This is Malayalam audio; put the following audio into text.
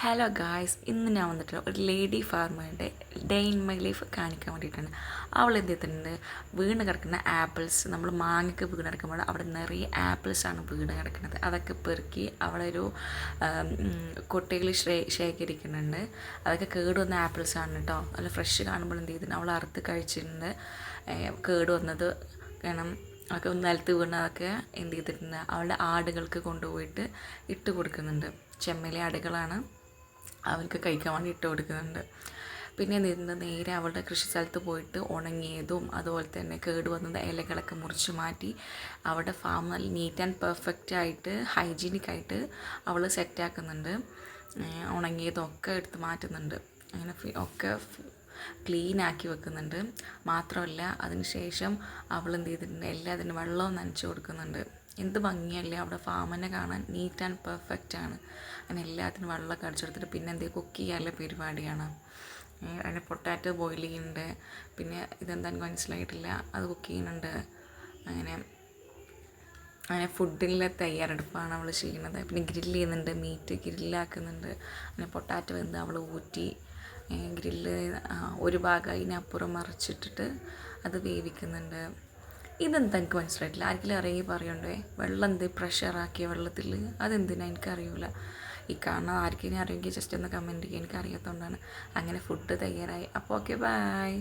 ഹലോ ഗായ്സ്, ഇന്ന് ഞാൻ വന്നിട്ട് ഒരു ലേഡി ഫാർമറുടെ ഡേ ഇൻ മൈ ലൈഫ് കാണിക്കാൻ വേണ്ടിയിട്ടാണ്. അവൾ എന്ത് ചെയ്തിട്ടുണ്ട്, വീണ് കിടക്കുന്ന ആപ്പിൾസ്, നമ്മൾ മാങ്ങയ്ക്ക് വീണ് കിടക്കുമ്പോൾ അവിടെ നിറയെ ആപ്പിൾസാണ് വീണ് കിടക്കുന്നത്. അതൊക്കെ പെറുക്കി അവളൊരു കൊട്ടയിൽ ശേഖരിക്കുന്നുണ്ട്. അതൊക്കെ കേടുവന്ന ആപ്പിൾസാണ് കേട്ടോ. നല്ല ഫ്രഷ് കാണുമ്പോൾ എന്ത് ചെയ്തിട്ടുണ്ട്, അവൾ അറുത്ത് കഴിച്ചിട്ടുണ്ട്. കേടുവന്നത് കാരണം അതൊക്കെ നിലത്ത് വീണതൊക്കെ എന്ത് ചെയ്തിട്ടുണ്ട്, അവളുടെ ആടുകൾക്ക് കൊണ്ടുപോയിട്ട് ഇട്ട് കൊടുക്കുന്നുണ്ട്. ചെമ്മലി ആടുകളാണ്, അവർക്ക് കഴിക്കാൻ വേണ്ടി ഇട്ട് കൊടുക്കുന്നുണ്ട്. പിന്നെ എന്ത് ചെയ്യുന്നത്, നേരെ അവളുടെ കൃഷി സ്ഥലത്ത് പോയിട്ട് ഉണങ്ങിയതും അതുപോലെ തന്നെ കേടുവന്ന ഇലകളൊക്കെ മുറിച്ച് മാറ്റി അവിടെ ഫാം നല്ല നീറ്റ് ആൻഡ് പെർഫെക്റ്റ് ആയിട്ട് ഹൈജീനിക്കായിട്ട് അവൾ സെറ്റാക്കുന്നുണ്ട്. ഉണങ്ങിയതൊക്കെ എടുത്ത് മാറ്റുന്നുണ്ട്. അങ്ങനെ ഒക്കെ ക്ലീൻ ആക്കി വെക്കുന്നുണ്ട്. മാത്രമല്ല അതിന് ശേഷം അവൾ എന്ത് ചെയ്തിട്ടുണ്ട്, എല്ലാത്തിനും വെള്ളവും നനച്ച് കൊടുക്കുന്നുണ്ട്. എന്ത് ഭംഗിയല്ലേ അവിടെ ഫാമിനെ കാണാൻ, നീറ്റ് ആൻഡ് പെർഫെക്റ്റ് ആണ്. അങ്ങനെ എല്ലാത്തിനും വെള്ളമൊക്കെ അടിച്ചെടുത്തിട്ട് പിന്നെ എന്തെങ്കിലും കുക്ക് ചെയ്യാനുള്ള പരിപാടിയാണ്. അതിന് പൊട്ടാറ്റോ ബോയിൽ ചെയ്യുന്നുണ്ട്. പിന്നെ ഇതെന്താണെന്ന് മനസ്സിലായിട്ടില്ല, അത് കുക്ക് ചെയ്യുന്നുണ്ട്. അങ്ങനെ അങ്ങനെ ഫുഡിലെ തയ്യാറെടുപ്പാണ് അവൾ ചെയ്യുന്നത്. പിന്നെ ഗ്രില്ല് ചെയ്യുന്നുണ്ട്, മീറ്റ് ഗ്രില്ലാക്കുന്നുണ്ട്. അങ്ങനെ പൊട്ടാറ്റോ വെന്ത് അവൾ ഊറ്റി ഗ്രില്ല് ഒരു ഭാഗം അതിനപ്പുറം മറിച്ചിട്ടിട്ട് അത് വേവിക്കുന്നുണ്ട്. ഇതെന്താ എനിക്ക് മനസ്സിലായിട്ടില്ല. ആർക്കെങ്കിലും അറിയെങ്കിൽ പറയണ്ടേ, വെള്ളം എന്ത് പ്രഷറാക്കിയ വെള്ളത്തിൽ അതെന്തിനാ എനിക്കറിയില്ല. ഈ കാണുന്ന ആർക്കെങ്കിലും അറിയുമെങ്കിൽ ജസ്റ്റ് ഒന്ന് കമൻറ്റ് ചെയ്യുക. എനിക്കറിയാത്തതുകൊണ്ടാണ്. അങ്ങനെ ഫുഡ് തയ്യാറായി. അപ്പോൾ ഓക്കെ, ബൈ.